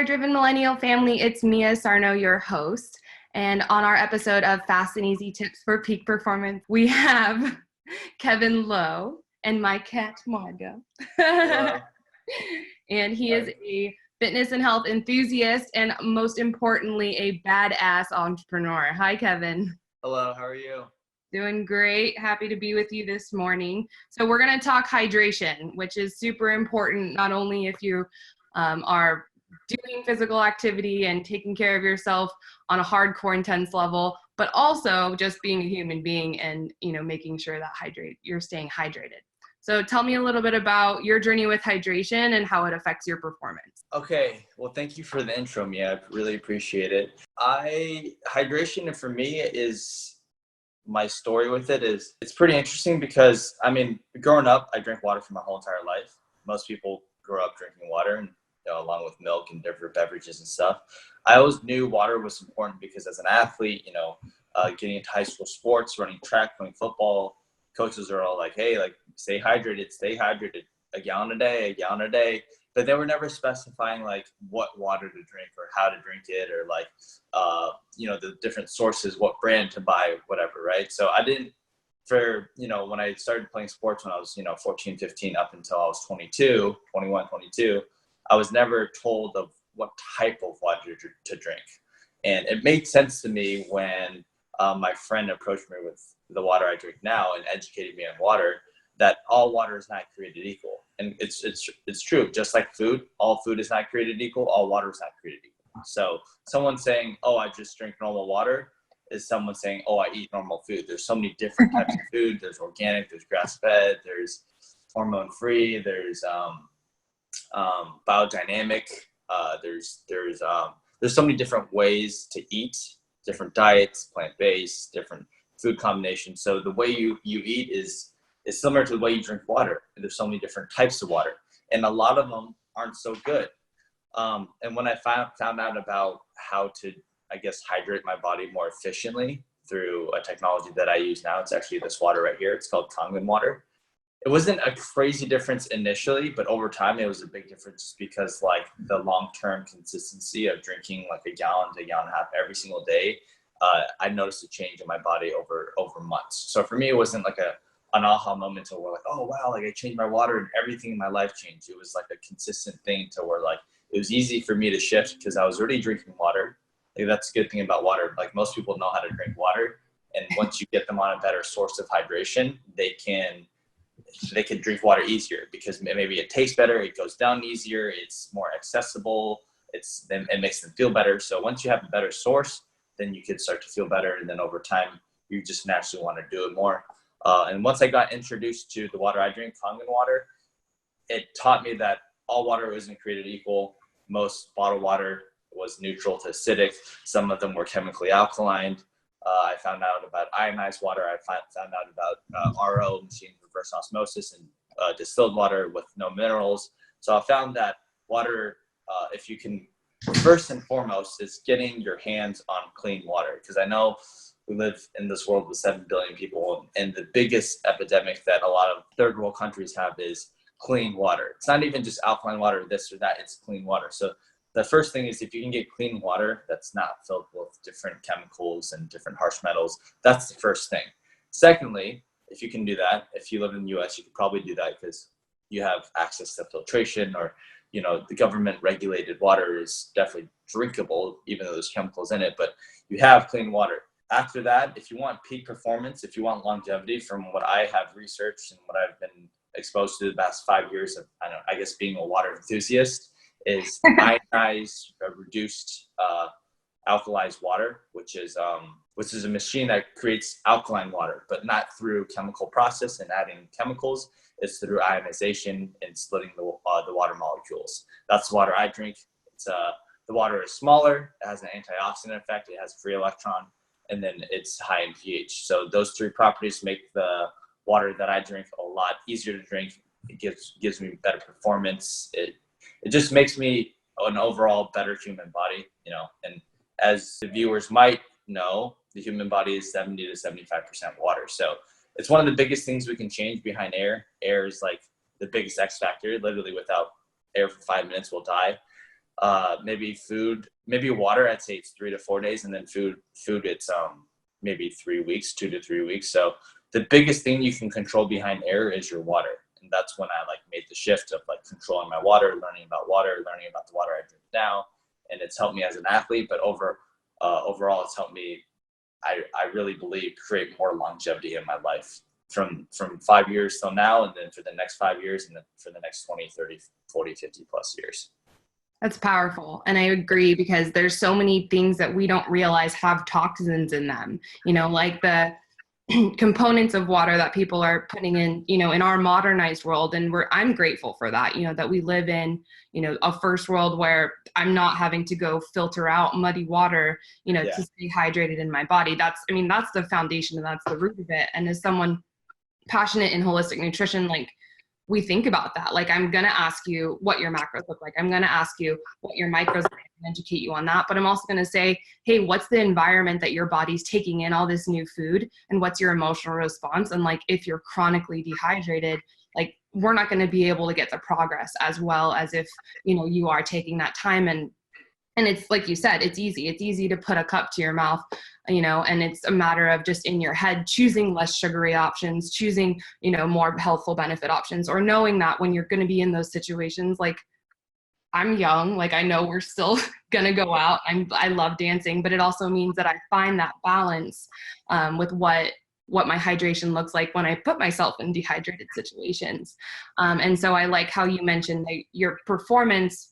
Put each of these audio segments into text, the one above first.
there, Driven Millennial family. It's Mia Sarno, your host. And on our episode of Fast and Easy Tips for Peak Performance, we have Kevin Lowe and my cat, Margo. Hello. And he is a fitness and health enthusiast and, most importantly, a badass entrepreneur. Hi, Kevin. Hello, how are you? Doing great. Happy to be with you this morning. So we're going to talk hydration, which is super important, not only if you are doing physical activity and taking care of yourself on a hardcore intense level, but also just being a human being and, making sure that you're staying hydrated. So tell me a little bit about your journey with hydration and how it affects your performance. Okay, well, thank you for the intro, Mia. I really appreciate it. Hydration for me is, my story with it is, it's pretty interesting because, growing up, I drank water for my whole entire life. Most people grow up drinking water, and along with milk and different beverages and stuff. I always knew water was important because as an athlete, getting into high school sports, running track, playing football, coaches are all like, hey, stay hydrated, a gallon a day. But they were never specifying what water to drink or how to drink it or the different sources, what brand to buy, whatever, right? So I didn't, when I started playing sports when I was, 14, 15, up until I was 22, I was never told of what type of water to drink. And it made sense to me when my friend approached me with the water I drink now and educated me on water, that all water is not created equal. And it's true. Just like food, all food is not created equal. All water is not created equal. So someone saying, oh, I just drink normal water, is someone saying, oh, I eat normal food. There's so many different types of food. There's organic, there's grass-fed, there's hormone-free, there's biodynamic. There's so many different ways to eat, different diets, plant-based, different food combinations. So the way you eat is similar to the way you drink water. And there's so many different types of water, and a lot of them aren't so good. And when I found out about how to, hydrate my body more efficiently through a technology that I use now, it's actually this water right here. It's called Kangen water. It wasn't a crazy difference initially, but over time it was a big difference because the long-term consistency of drinking a gallon to a gallon and a half every single day, I noticed a change in my body over months. So for me, it wasn't an aha moment to where oh wow, I changed my water and everything in my life changed. It was a consistent thing to where it was easy for me to shift because I was already drinking water. That's a good thing about water. Most people know how to drink water, and once you get them on a better source of hydration, they can drink water easier because maybe it tastes better, it goes down easier, it's more accessible, it makes them feel better. So once you have a better source, then you can start to feel better, and then over time you just naturally want to do it more. And once I got introduced to the water I drink, Kangen water, it taught me that all water isn't created equal. Most bottled water was neutral to acidic. Some of them were chemically alkaline. I found out about ionized water. I found out about RO, machine reverse osmosis, and distilled water with no minerals. So I found that water, if you can, first and foremost, is getting your hands on clean water. Because I know we live in this world with 7 billion people, and the biggest epidemic that a lot of third world countries have is clean water. It's not even just alkaline water, this or that, it's clean water. So the first thing is, if you can get clean water that's not filled with different chemicals and different harsh metals, that's the first thing. Secondly, if you can do that, if you live in the US, you could probably do that because you have access to filtration, or the government regulated water is definitely drinkable, even though there's chemicals in it, but you have clean water. After that, if you want peak performance, if you want longevity, from what I have researched and what I've been exposed to the past 5 years of, being a water enthusiast, is ionized, reduced, alkalized water, which is a machine that creates alkaline water, but not through chemical process and adding chemicals. It's through ionization and splitting the water molecules. That's the water I drink. The water is smaller, it has an antioxidant effect, it has a free electron, and then it's high in pH. So those three properties make the water that I drink a lot easier to drink. It gives me better performance. It just makes me an overall better human body, and as the viewers might know, the human body is 70 to 75% water. So it's one of the biggest things we can change behind air. Air is the biggest X factor. Literally without air for 5 minutes, we'll die. Maybe food, maybe water, I'd say it's 3 to 4 days. And then food it's maybe 3 weeks, 2 to 3 weeks. So the biggest thing you can control behind air is your water. And that's when I like made the shift of like controlling my water, learning about the water I drink now. And it's helped me as an athlete, but overall it's helped me, I really believe, create more longevity in my life from 5 years till now, and then for the next 5 years, and then for the next 20, 30, 40, 50 plus years. That's powerful. And I agree, because there's so many things that we don't realize have toxins in them, like the components of water that people are putting in, in our modernized world. And I'm grateful for that, that we live in, a first world where I'm not having to go filter out muddy water, to stay hydrated in my body. That's the foundation, and that's the root of it. And as someone passionate in holistic nutrition, like, we think about that. Like, I'm going to ask you what your macros look like. I'm going to ask you what your micros look like and educate you on that. But I'm also going to say, hey, what's the environment that your body's taking in all this new food, and what's your emotional response? And like, if you're chronically dehydrated, like, we're not going to be able to get the progress as well as if, you are taking that time. And it's like you said, it's easy to put a cup to your mouth, and it's a matter of just in your head choosing less sugary options, choosing, more healthful benefit options, or knowing that when you're going to be in those situations, like, I'm young, like, I know we're still going to go out. I love dancing, but it also means that I find that balance with what my hydration looks like when I put myself in dehydrated situations. And so I like how you mentioned that your performance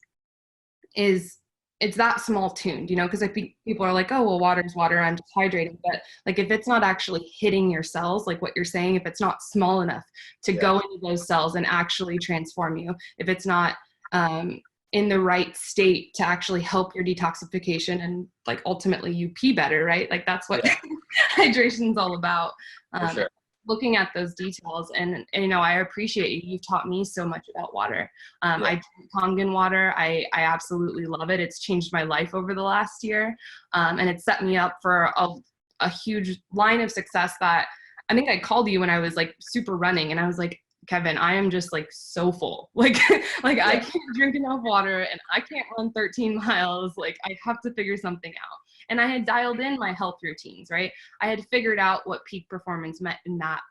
it's that small tuned, because I think people are like, oh, well, water's water, I'm just hydrated. But like, if it's not actually hitting your cells, like what you're saying, if it's not small enough to go into those cells and actually transform you, if it's not in the right state to actually help your detoxification and like ultimately you pee better, right? Like, that's what hydration is all about. For sure. Looking at those details, and I appreciate you. You've taught me so much about water. I drink Kangen water. I absolutely love it. It's changed my life over the last year, and it's set me up for a huge line of success. That I think I called you when I was like super running, and I was like, Kevin, I am just like so full. Like I can't drink enough water, and I can't run 13 miles. Like, I have to figure something out. And I had dialed in my health routines, right? I had figured out what peak performance meant in that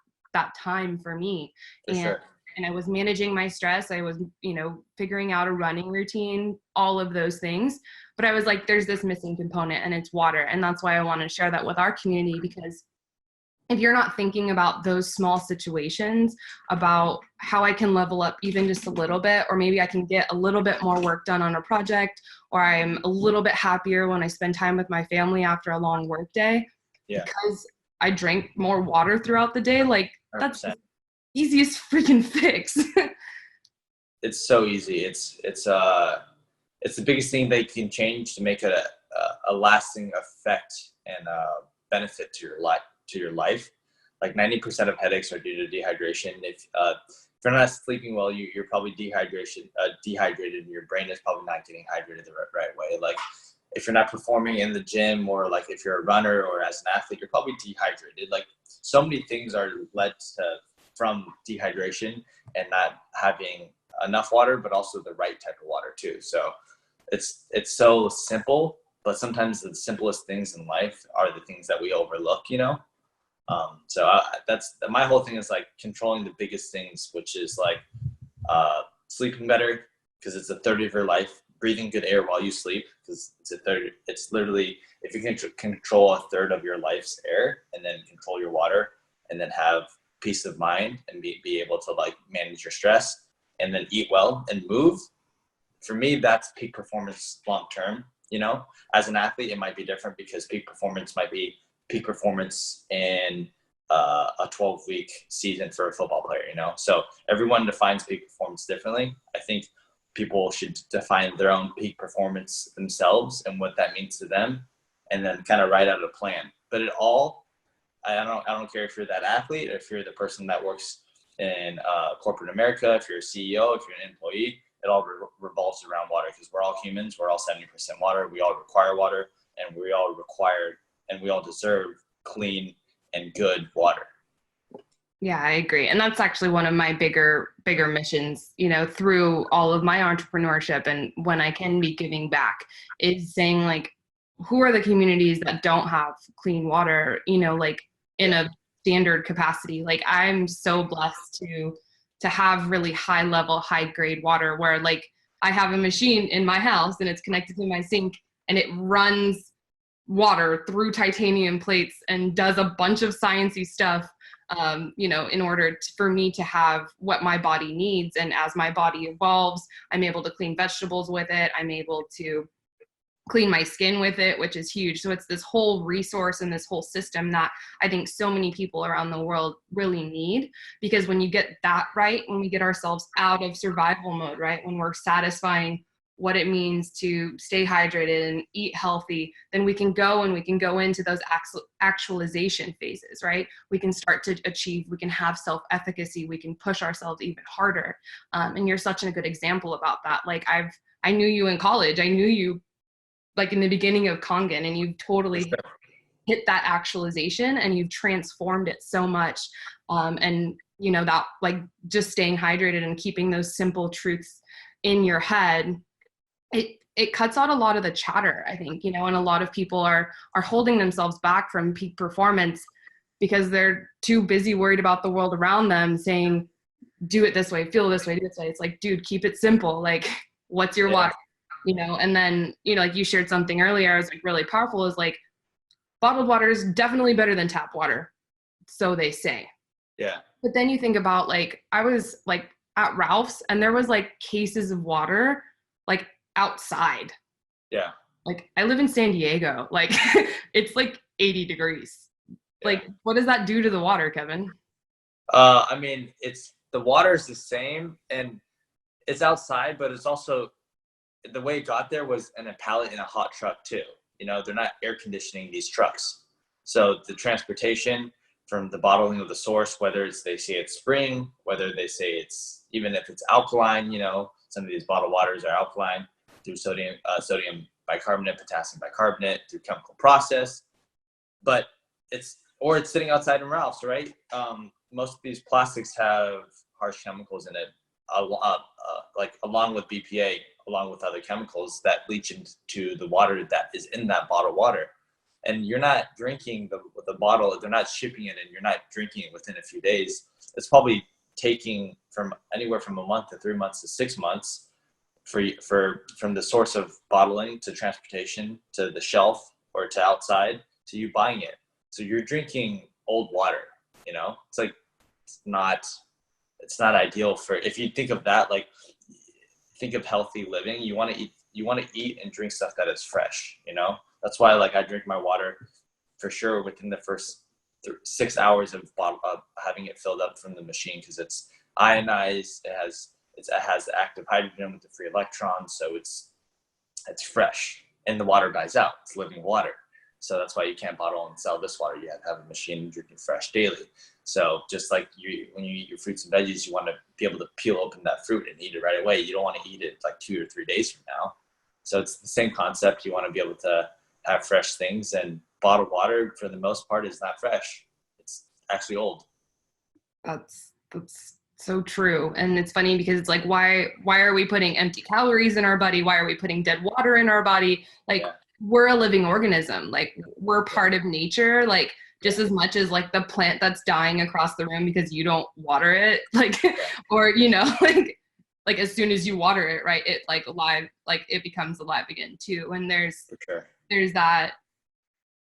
time for me. And I was managing my stress. I was, figuring out a running routine, all of those things. But I was like, there's this missing component, and it's water. And that's why I want to share that with our community, because if you're not thinking about those small situations, about how I can level up even just a little bit, or maybe I can get a little bit more work done on a project, or I'm a little bit happier when I spend time with my family after a long work day, because I drank more water throughout the day, like 100%. That's the easiest freaking fix. It's so easy. It's the biggest thing they can change to make a lasting effect and benefit to your life. Like 90% of headaches are due to dehydration. If you're not sleeping well, you're probably dehydrated, and your brain is probably not getting hydrated the right way. Like, if you're not performing in the gym, or like if you're a runner or as an athlete, you're probably dehydrated. Like, so many things are led from dehydration and not having enough water, but also the right type of water too. So it's so simple, but sometimes the simplest things in life are the things that we overlook, that's my whole thing, is like controlling the biggest things, which is like sleeping better, because it's a third of your life, breathing good air while you sleep, because it's literally, if you can control a third of your life's air, and then control your water, and then have peace of mind, and be able to like manage your stress, and then eat well and move. For me, that's peak performance long term. As an athlete, it might be different, because peak performance might be peak performance in a 12-week season for a football player, So everyone defines peak performance differently. I think people should define their own peak performance themselves and what that means to them, and then kind of write out a plan. But I don't care if you're that athlete, or if you're the person that works in corporate America, if you're a CEO, if you're an employee, it all revolves around water, because we're all humans. We're all 70% water. We all require water, and we all deserve clean and good water. Yeah, I agree. And that's actually one of my bigger missions, through all of my entrepreneurship and when I can be giving back, is saying like, who are the communities that don't have clean water, like in Yeah. a standard capacity. Like I'm so blessed to have really high level, high grade water where like I have a machine in my house and it's connected to my sink and it runs water through titanium plates and does a bunch of sciencey stuff, in order for me to have what my body needs. And as my body evolves, I'm able to clean vegetables with it. I'm able to clean my skin with it, which is huge. So it's this whole resource and this whole system that I think so many people around the world really need, because when you get that right, when we get ourselves out of survival mode, right, when we're satisfying what it means to stay hydrated and eat healthy, then we can go into those actualization phases, right? We can start to achieve, we can have self-efficacy, we can push ourselves even harder. And you're such a good example about that. Like I knew you in college. I knew you like in the beginning of Kangen, and you've For totally sure. hit that actualization and you've transformed it so much. And that like just staying hydrated and keeping those simple truths in your head, it cuts out a lot of the chatter, I think, and a lot of people are holding themselves back from peak performance because they're too busy worried about the world around them saying, do it this way, feel this way, do this way. It's like, dude, keep it simple. Like, what's your Yeah. water? And then, like you shared something earlier, I was like really powerful, is like bottled water is definitely better than tap water. So they say. Yeah. But then you think about like, I was like at Ralph's and there was like cases of water like outside. Yeah. Like I live in San Diego. Like it's like 80 degrees. Yeah. Like, what does that do to the water, Kevin? I mean, it's the water is the same and it's outside, but it's also the way it got there was in a pallet in a hot truck too. They're not air conditioning these trucks. So the transportation from the bottling of the source, whether it's they say it's spring, whether they say it's even if it's alkaline, some of these bottled waters are alkaline through sodium bicarbonate, potassium bicarbonate through chemical process. But it's sitting outside in Ralph's, right? Most of these plastics have harsh chemicals in it, like along with BPA, along with other chemicals that leach into the water that is in that bottled water. And you're not drinking the bottle, they're not shipping it and you're not drinking it within a few days. It's probably taking from anywhere from a month to 3 months to 6 months from the source of bottling to transportation to the shelf or to outside to you buying it. So you're drinking old water, it's like, it's not ideal for, if you think of that, like think of healthy living, you want to eat and drink stuff that is fresh, that's why like I drink my water for sure within the first 6 hours of having it filled up from the machine, because it's ionized, it has active hydrogen with the free electrons, so it's fresh and the water dies out, it's living water. So that's why you can't bottle and sell this water. You have to have a machine drinking fresh daily. So just like when you eat your fruits and veggies, you want to be able to peel open that fruit and eat it right away. You don't want to eat it like 2 or 3 days from now. So it's the same concept. You want to be able to have fresh things, and bottled water for the most part is not fresh. It's actually old. That's so true. And it's funny because it's like, why are we putting empty calories in our body? Why are we putting dead water in our body? Like, Yeah. we're a living organism. Like, we're part of nature. Like, just as much as like the plant that's dying across the room because you don't water it, like, or like as soon as you water it, right, it like alive, like it becomes alive again too. And For sure. there's that,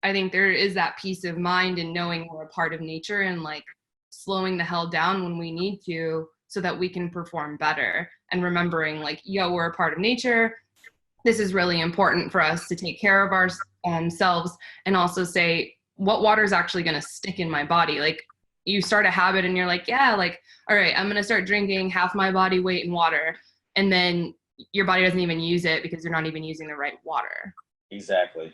I think there is that peace of mind in knowing we're a part of nature and like slowing the hell down when we need to so that we can perform better, and remembering like, yo, we're a part of nature. This is really important for us to take care of ourselves, and also say what water is actually going to stick in my body. Like, you start a habit and you're like, yeah, like, all right, I'm going to start drinking half my body weight in water. And then your body doesn't even use it because you're not even using the right water. Exactly.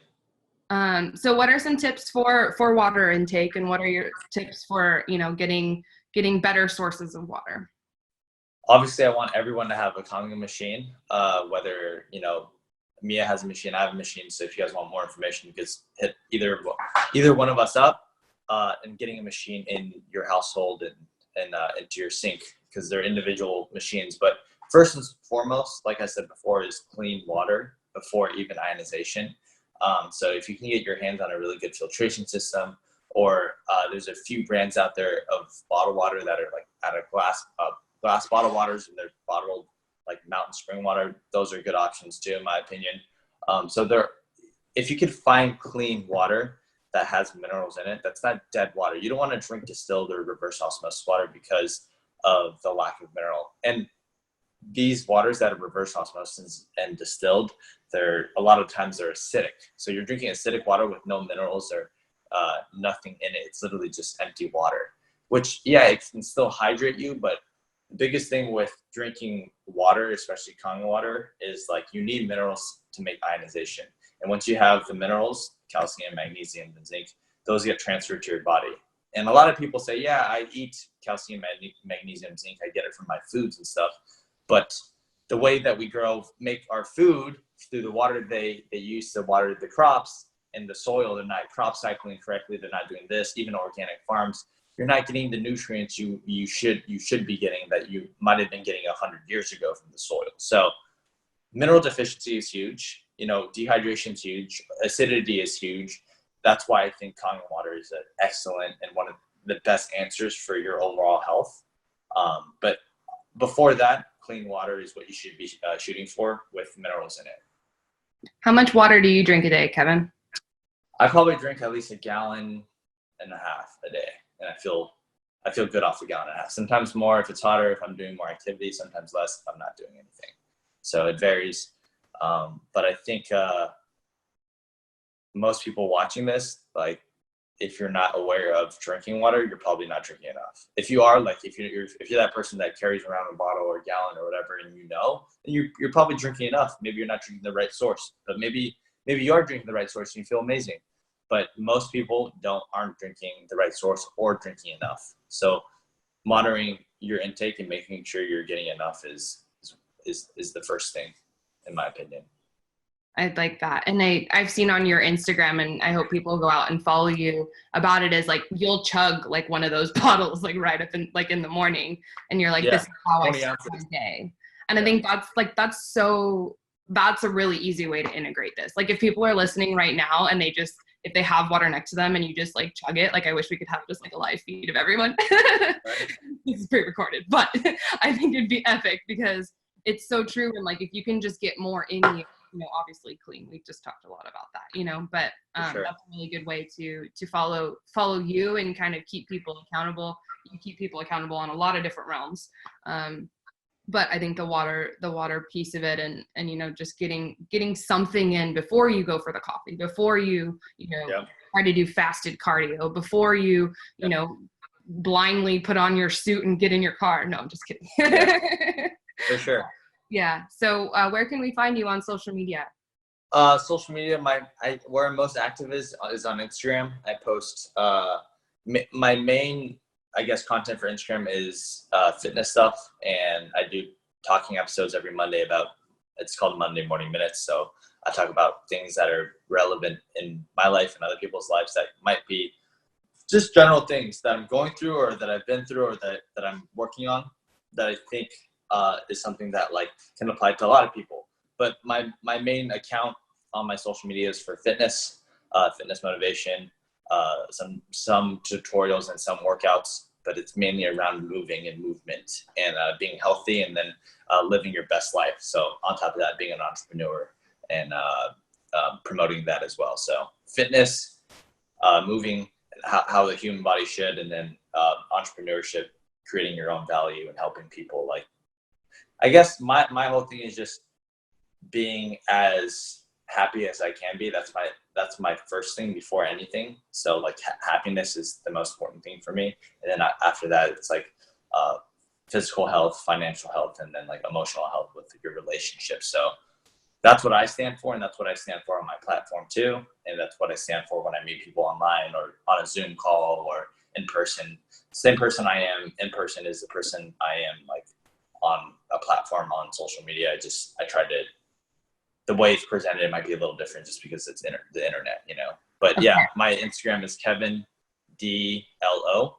So what are some tips for water intake, and what are your tips for, getting better sources of water? Obviously, I want everyone to have a Kangen machine. Whether Mia has a machine, I have a machine. So if you guys want more information, you can hit either one of us up. and getting a machine in your household and into your sink, because they're individual machines. But first and foremost, like I said before, is clean water before even ionization. So if you can get your hands on a really good filtration system, or there's a few brands out there of bottled water that are like out of glass bottled waters, and they're bottled like mountain spring water. Those are good options too, in my opinion. If you could find clean water that has minerals in it, that's not dead water. You don't want to drink distilled or reverse osmosis water because of the lack of mineral. And these waters that are reverse osmosis and distilled, a lot of times they're acidic. So you're drinking acidic water with no minerals or nothing in it. It's literally just empty water, which, yeah, it can still hydrate you. But the biggest thing with drinking water, especially Kangen water, is like you need minerals to make ionization. And once you have the minerals, calcium, magnesium, and zinc, those get transferred to your body. And a lot of people say, yeah, I eat calcium, magnesium, zinc. I get it from my foods and stuff. But the way that we make our food through the water they use to water the crops and the soil, they're not crop cycling correctly. They're not doing this. Even organic farms, you're not getting the nutrients you should be getting that you might have been getting 100 years ago from the soil. So mineral deficiency is huge. Dehydration is huge. Acidity is huge. That's why I think Kangen water is an excellent and one of the best answers for your overall health. But before that, clean water is what you should be shooting for with minerals in it. How much water do you drink a day, Kevin? I probably drink at least 1.5 gallons a day, and I feel good off 1.5 gallons. Sometimes more if it's hotter, if I'm doing more activity, sometimes less if I'm not doing anything. So it varies. But I think most people watching this, like, if you're not aware of drinking water, you're probably not drinking enough. If you are, like, if you're that person that carries around a bottle or a gallon or whatever, and then you're probably drinking enough. Maybe you're not drinking the right source, but maybe you are drinking the right source and you feel amazing. But most people aren't drinking the right source or drinking enough. So monitoring your intake and making sure you're getting enough is the first thing, in my opinion. I like that. And I've seen on your Instagram, and I hope people go out and follow you about it, is like you'll chug like one of those bottles like right up in the morning, and you're like, yeah, this is how I 20 start ounces. my day. And yeah. I think that's a really easy way to integrate this. Like if people are listening right now and if they have water next to them and you just like chug it, like I wish we could have just like a live feed of everyone. Right. This is pre-recorded, but I think it'd be epic because it's so true. And like if you can just get more in you, obviously clean. We've just talked a lot about that, but sure. That's a really good way to follow you and kind of keep people accountable. You keep people accountable on a lot of different realms. But I think the water piece of it and just getting something in before you go for the coffee, before you try to do fasted cardio, before you blindly put on your suit and get in your car. No, I'm just kidding. Yeah, for sure. Yeah. So where can we find you on social media? Social media, where I'm most active is on Instagram. I post my main, I guess, content for Instagram is fitness stuff, and I do talking episodes every Monday it's called Monday Morning Minutes. So I talk about things that are relevant in my life and other people's lives that might be just general things that I'm going through or that I've been through or that I'm working on that I think is something that like can apply to a lot of people. But my main account on my social media is for fitness motivation, some tutorials and some workouts, but it's mainly around moving and movement and being healthy and then living your best life. So on top of that, being an entrepreneur and promoting that as well. So fitness, moving, how the human body should, and then entrepreneurship, creating your own value and helping people. Like, I guess my whole thing is just being as happy as I can be. That's my first thing before anything. So like happiness is the most important thing for me. And then after that, it's like physical health, financial health, and then like emotional health with your relationships. So that's what I stand for. And that's what I stand for on my platform too. And that's what I stand for when I meet people online or on a Zoom call or in person. Same person I am in person is the person I am like on a platform on social media. I try to, the way it's presented, it might be a little different just because it's the internet, But yeah, my Instagram is Kevin DLO.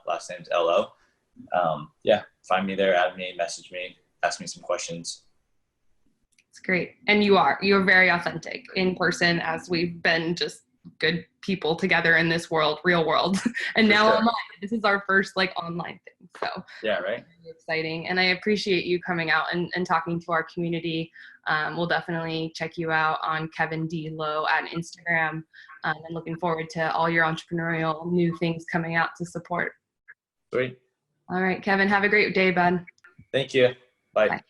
Last name's LO. Yeah, find me there, add me, message me, ask me some questions. It's great. And you're very authentic in person, as we've been just good people together in this world, real world. And now online. This is our first like online thing. So yeah, right. Really exciting. And I appreciate you coming out and talking to our community. We'll definitely check you out on Kevin D. Lowe at Instagram. And looking forward to all your entrepreneurial new things coming out to support. Sweet. All right, Kevin, have a great day, bud. Thank you. Bye. Bye.